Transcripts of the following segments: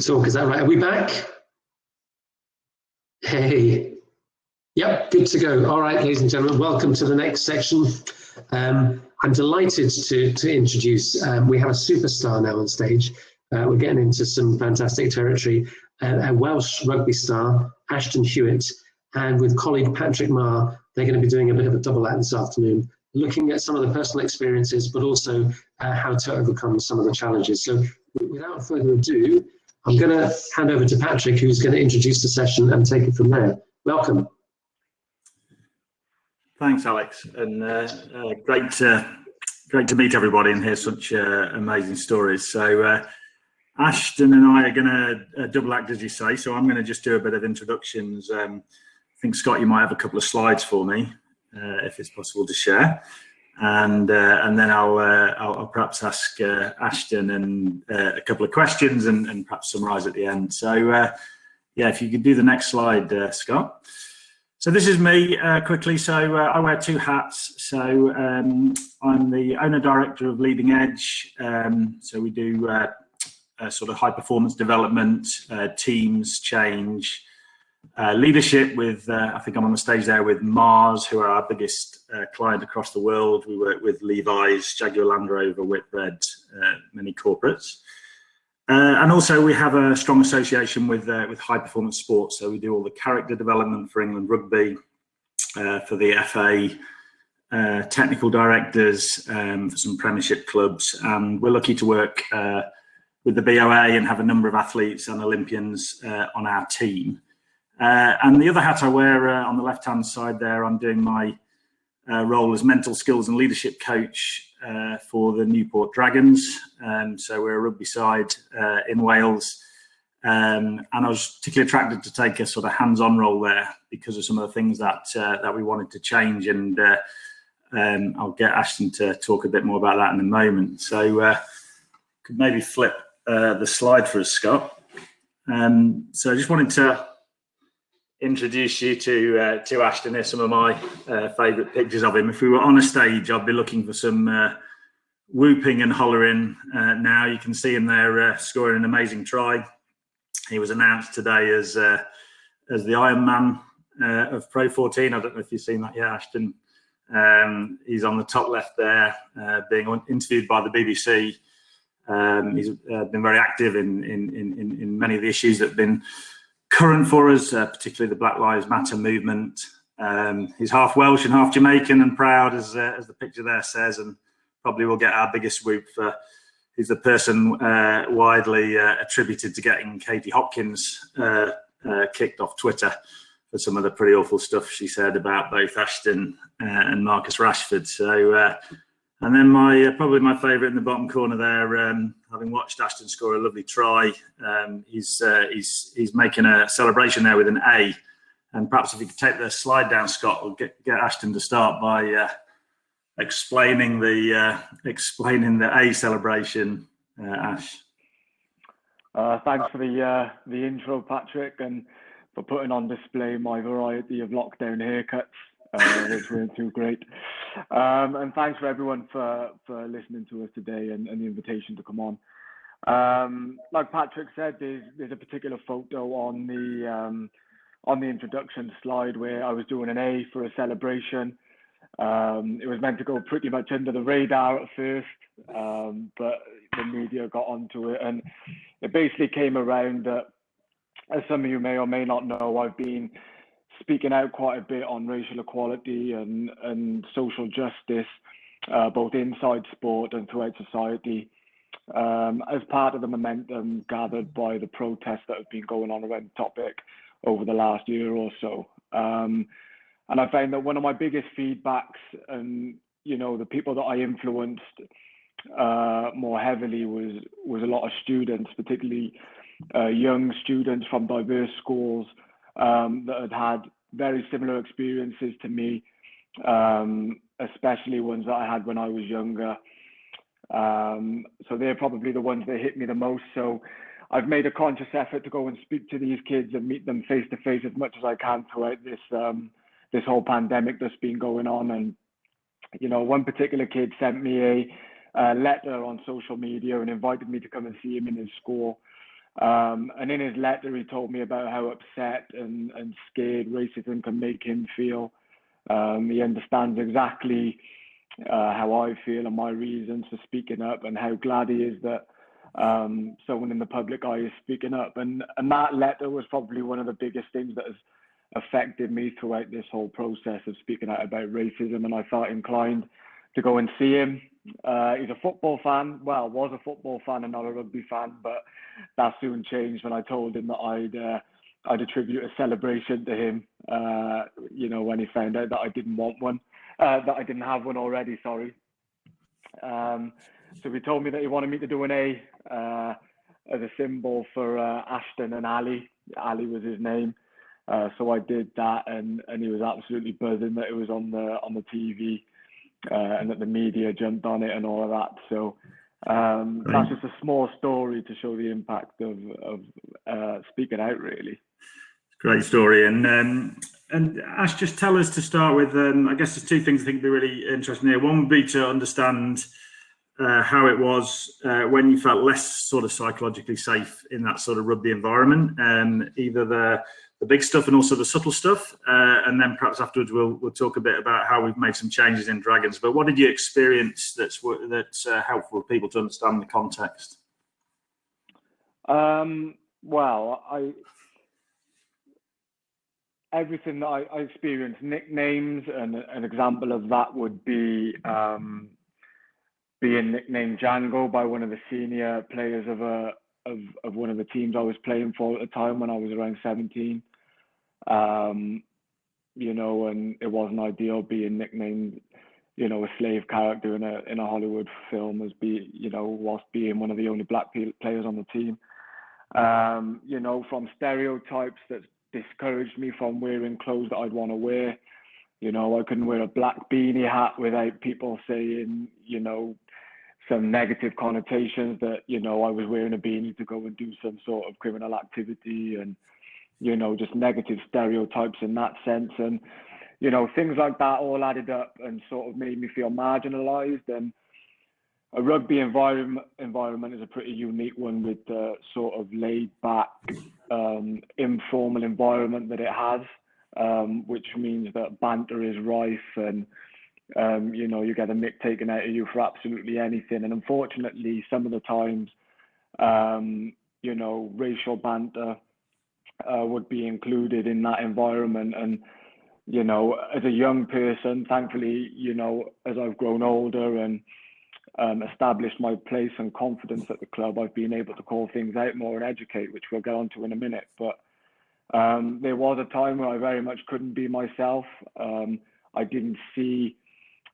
to talk, is that right? Are we back? Hey. Yep, good to go. All right, ladies and gentlemen, welcome to the next section. I'm delighted to introduce, we have a superstar now on stage. We're getting into some fantastic territory. A Welsh rugby star, Ashton Hewitt, and with colleague Patrick Marr, they're going to be doing a bit of a double act this afternoon, looking at some of the personal experiences, but also how to overcome some of the challenges. So without further ado, I'm going to hand over to Patrick, who's going to introduce the session and take it from there. Welcome. Thanks, Alex, and great to meet everybody and hear such amazing stories. So Ashton and I are going to double act, as you say, so I'm going to just do a bit of introductions. I think, Scott, you might have a couple of slides for me, if it's possible to share, and then I'll perhaps ask Ashton and a couple of questions and perhaps summarise at the end. So yeah, if you could do the next slide, Scott. So this is me quickly. So I wear two hats. So I'm the owner-director of Leading Edge. So we do sort of high performance development, teams, change, leadership with, I think I'm on the stage there with Mars, who are our biggest client across the world. We work with Levi's, Jaguar Land Rover, Whitbread, many corporates. And also we have a strong association with high performance sports. So we do all the character development for England Rugby, for the FA, technical directors for some Premiership clubs. And we're lucky to work with the BOA and have a number of athletes and Olympians on our team. And the other hat I wear on the left-hand side there, I'm doing my role as mental skills and leadership coach for the Newport Dragons. So we're a rugby side in Wales. And I was particularly attracted to take a sort of hands-on role there because of some of the things that we wanted to change. And I'll get Ashton to talk a bit more about that in a moment. So could maybe flip the slide for us, Scott. So I just wanted to introduce you to Ashton. Here's some of my favourite pictures of him. If we were on a stage, I'd be looking for some whooping and hollering. Now you can see him there scoring an amazing try. He was announced today as the Iron Man of Pro 14. I don't know if you've seen that yet, Ashton. He's on the top left there, being interviewed by the BBC. He's been very active in many of the issues that have been current for us, particularly the Black Lives Matter movement. He's half Welsh and half Jamaican and proud, as the picture there says, and probably will get our biggest whoop for. He's the person widely attributed to getting Katie Hopkins kicked off Twitter for some of the pretty awful stuff she said about both Ashton and Marcus Rashford. So, and then probably my favourite in the bottom corner there, having watched Ashton score a lovely try, he's making a celebration there with an A. And perhaps if you could take the slide down, Scott, we'll get Ashton to start by explaining the A celebration, Ash. Thanks for the intro, Patrick, and for putting on display my variety of lockdown haircuts, which weren't too great. And thanks for everyone for listening to us today and the invitation to come on. Like Patrick said, there's a particular photo on the introduction slide where I was doing an A for a celebration. It was meant to go pretty much under the radar at first, but the media got onto it, and it basically came around that, as some of you may or may not know, I've been speaking out quite a bit on racial equality and social justice, both inside sport and throughout society, as part of the momentum gathered by the protests that have been going on around the topic over the last year or so. And I found that one of my biggest feedbacks, and the people that I influenced more heavily was a lot of students, particularly young students from diverse schools that had very similar experiences to me, especially ones that I had when I was younger. So they're probably the ones that hit me the most. So I've made a conscious effort to go and speak to these kids and meet them face to face as much as I can throughout this whole pandemic that's been going on. And one particular kid sent me a letter on social media and invited me to come and see him in his school. And in his letter, he told me about how upset and scared racism can make him feel. He understands exactly how I feel and my reasons for speaking up, and how glad he is that someone in the public eye is speaking up. And that letter was probably one of the biggest things that has affected me throughout this whole process of speaking out about racism. And I felt inclined to go and see him. He's a football fan, well, was a football fan and not a rugby fan, but that soon changed when I told him that I'd attribute a celebration to him, when he found out that I didn't want one, that I didn't have one already, sorry. So he told me that he wanted me to do an A as a symbol for Ashton and Ali. Ali was his name. So I did that, and he was absolutely buzzing that it was on the TV. And that the media jumped on it and all of that. So that's just a small story to show the impact of speaking out, really. Great story. And Ash, just tell us to start with, I guess there's two things I think would be really interesting here. One would be to understand how it was when you felt less sort of psychologically safe in that sort of rugby environment, either the big stuff and also the subtle stuff, and then perhaps afterwards we'll talk a bit about how we've made some changes in Dragons. But what did you experience that's helpful for people to understand the context? Well, everything that I experienced, nicknames, and an example of that would be being nicknamed Django by one of the senior players of one of the teams I was playing for at the time when I was around 17. And it wasn't ideal being nicknamed, a slave character in a Hollywood film whilst being one of the only black players on the team. From stereotypes that discouraged me from wearing clothes that I'd want to wear. I couldn't wear a black beanie hat without people saying, some negative connotations that, I was wearing a beanie to go and do some sort of criminal activity, and, just negative stereotypes in that sense. And, things like that all added up and sort of made me feel marginalized. And a rugby environment is a pretty unique one, with the sort of laid back, informal environment that it has, which means that banter is rife, and you get a mick taken out of you for absolutely anything. And unfortunately, some of the times, racial banter would be included in that environment. And, as a young person, thankfully, as I've grown older and established my place and confidence at the club, I've been able to call things out more and educate, which we'll get onto in a minute. But there was a time where I very much couldn't be myself. I didn't see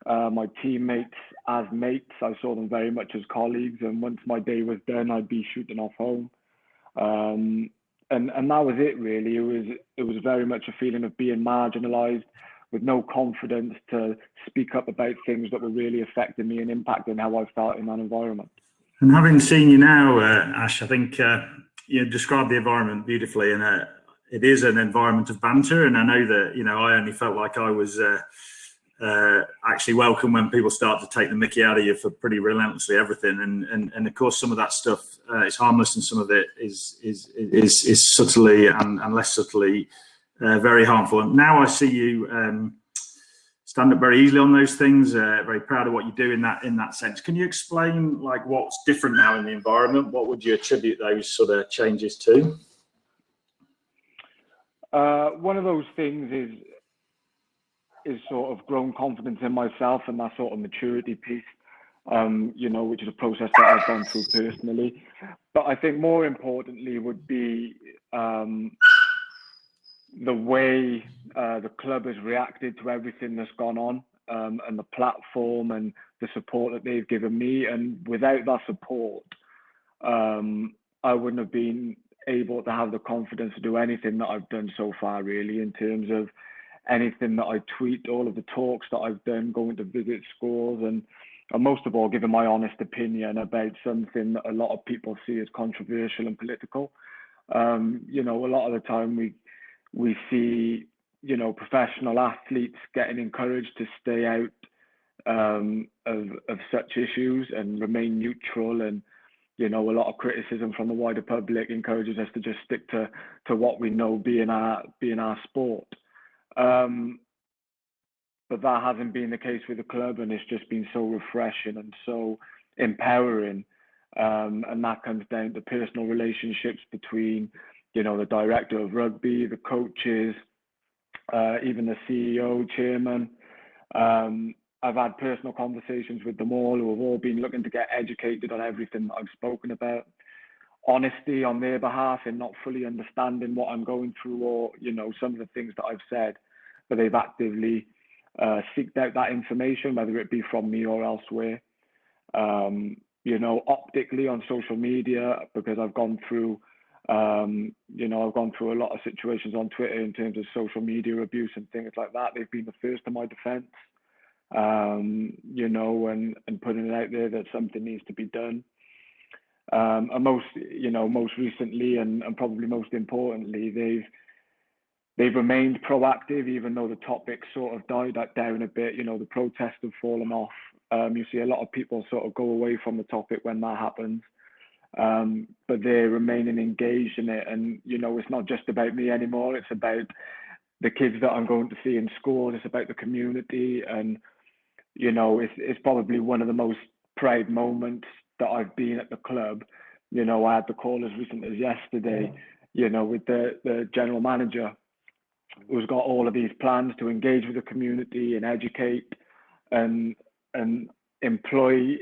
my teammates as mates. I saw them very much as colleagues, and once my day was done, I'd be shooting off home. And that was it, really. It was very much a feeling of being marginalized, with no confidence to speak up about things that were really affecting me and impacting how I felt in that environment. And having seen you now, Ash, I think you described the environment beautifully, and it is an environment of banter. And I know that, I only felt like I was actually welcome when people start to take the mickey out of you for pretty relentlessly everything. And of course, some of that stuff is harmless, and some of it is subtly and less subtly very harmful. And now I see you stand up very easily on those things. Very proud of what you do in that sense. Can you explain what's different now in the environment? What would you attribute those sort of changes to? One of those things is sort of grown confidence in myself, and that sort of maturity piece, which is a process that I've gone through personally. But I think more importantly would be the way the club has reacted to everything that's gone on, and the platform and the support that they've given me. And without that support, I wouldn't have been able to have the confidence to do anything that I've done so far, really, in terms of anything that I tweet, all of the talks that I've done, going to visit schools, and most of all, giving my honest opinion about something that a lot of people see as controversial and political. A lot of the time we see, professional athletes getting encouraged to stay out of such issues and remain neutral and, you know, a lot of criticism from the wider public encourages us to just stick to what we know being our sport. But that hasn't been the case with the club, and it's just been so refreshing and so empowering. And that comes down to personal relationships between, you know, the director of rugby, the coaches, even the CEO, chairman. I've had personal conversations with them all, who have all been looking to get educated on everything that I've spoken about. Honesty on their behalf in not fully understanding what I'm going through, or, you know, some of the things that I've said, but they've actively seeked out that information, whether it be from me or elsewhere. You know, optically on social media, because I've gone through, you know, I've gone through a lot of situations on Twitter in terms of social media abuse and things like that. They've been the first to my defense, you know, and putting it out there that something needs to be done. And most recently and probably most importantly, they've remained proactive, even though the topic sort of died down a bit. You know, the protests have fallen off. You see a lot of people sort of go away from the topic when that happens, but they're remaining engaged in it. And, you know, it's not just about me anymore. It's about the kids that I'm going to see in schools. It's about the community. And, you know, it's probably one of the most proud moments that I've been at the club. You know, I had the call as recent as yesterday, you know, with the general manager, who's got all of these plans to engage with the community and educate and employ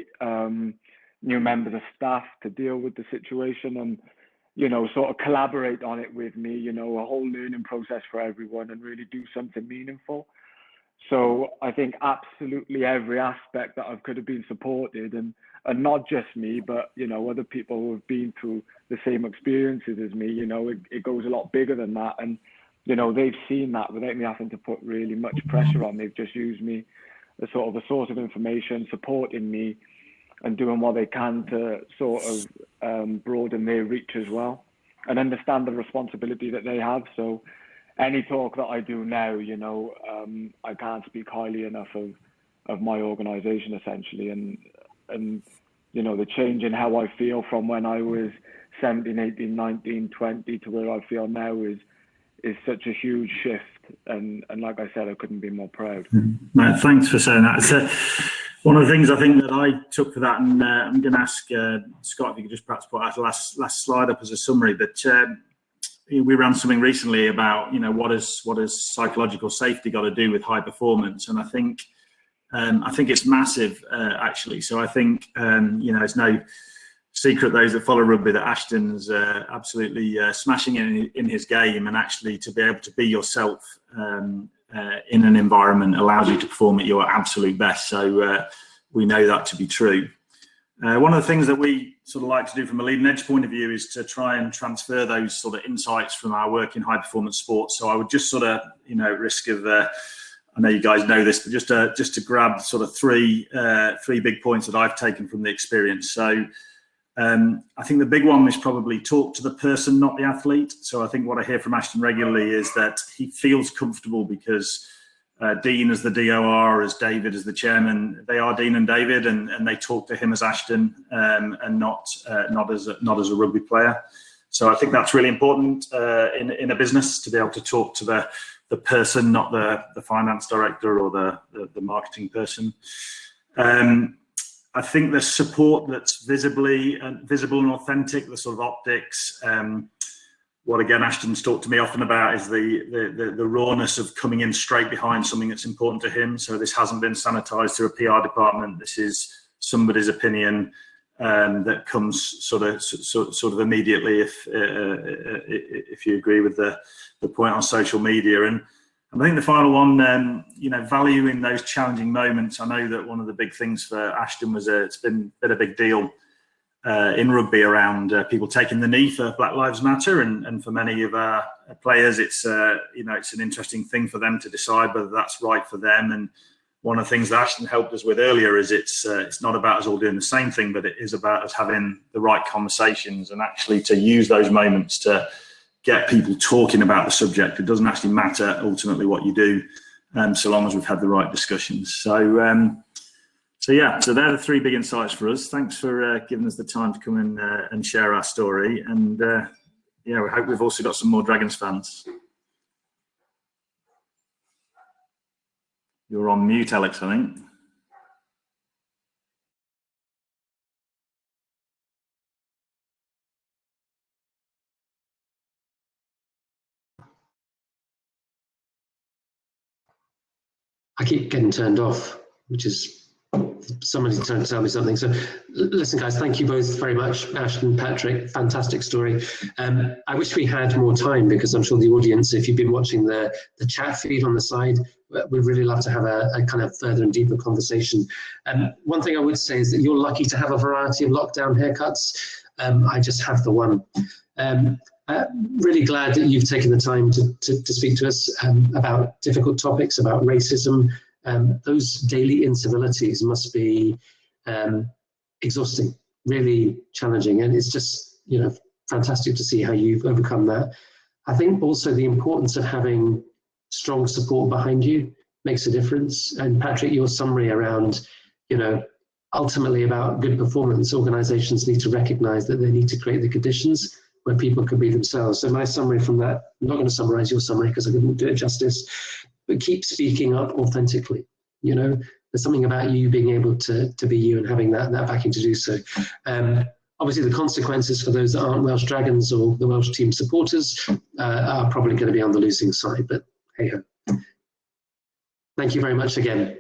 new members of staff to deal with the situation, and, you know, sort of collaborate on it with me, you know, a whole learning process for everyone, and really do something meaningful. So I think absolutely every aspect that I could have been supported, and not just me, but, you know, other people who have been through the same experiences as me, you know, it goes a lot bigger than that. And, you know, they've seen that without me having to put really much pressure on. They've just used me as sort of a source of information, supporting me and doing what they can to sort of broaden their reach as well, and understand the responsibility that they have. So any talk that I do now, you know, I can't speak highly enough of my organisation, essentially. And, you know, the change in how I feel from when I was 17, 18, 19, 20 to where I feel now is such a huge shift. And like I said, I couldn't be more proud. No, thanks for saying that. So one of the things I think that I took for that, and I'm going to ask Scott if you could just perhaps put that last slide up as a summary, but we ran something recently about, you know, what has psychological safety got to do with high performance, and I think it's massive, actually. So I think, you know, it's no secret, those that follow rugby, that Ashton's absolutely smashing in his game, and actually to be able to be yourself in an environment allows you to perform at your absolute best. So we know that to be true. One of the things that we sort of like to do from a leading edge point of view is to try and transfer those sort of insights from our work in high performance sports. So I would just sort of, you know, risk of, I know you guys know this, but just to grab sort of three big points that I've taken from the experience. So I think the big one is probably talk to the person, not the athlete. So I think what I hear from Ashton regularly is that he feels comfortable because Dean as the DOR, as David as the chairman, they are Dean and David, and they talk to him as Ashton, and not as a rugby player. So I think that's really important in a business, to be able to talk to the person, not the finance director or the marketing person. I think the support that's visible and authentic, the sort of optics. What again Ashton's talked to me often about is the rawness of coming in straight behind something that's important to him. So this hasn't been sanitized through a PR department. This is somebody's opinion that comes sort of immediately if you agree with the point on social media. And I think the final one, you know, valuing those challenging moments. I know that one of the big things for Ashton was it's been a big deal in rugby around people taking the knee for Black Lives Matter, and for many of our players, it's you know, it's an interesting thing for them to decide whether that's right for them. And one of the things that Ashton helped us with earlier is it's not about us all doing the same thing, but it is about us having the right conversations, and actually to use those moments to get people talking about the subject. It doesn't actually matter ultimately what you do, so long as we've had the right discussions. So So yeah, so they're the three big insights for us. Thanks for giving us the time to come in and share our story. And yeah, we hope we've also got some more Dragons fans. You're on mute, Alex, I think. I keep getting turned off, which is somebody's trying to tell me something. So listen, guys, thank you both very much. Ashton, Patrick, fantastic story. I wish we had more time, because I'm sure the audience, if you've been watching the chat feed on the side, we'd really love to have a kind of further and deeper conversation. One thing I would say is that you're lucky to have a variety of lockdown haircuts. I just have the one. Really glad that you've taken the time to speak to us about difficult topics, about racism. Those daily incivilities must be exhausting, really challenging, and it's just, you know, fantastic to see how you've overcome that. I think also the importance of having strong support behind you makes a difference. And Patrick, your summary around, you know, ultimately about good performance, organisations need to recognise that they need to create the conditions where people can be themselves. So my summary from that, I'm not going to summarise your summary because I couldn't do it justice, but keep speaking up authentically. You know, there's something about you being able to be you and having that backing to do so. Obviously, the consequences for those that aren't Welsh Dragons or the Welsh team supporters are probably going to be on the losing side, but hey ho. Thank you very much again.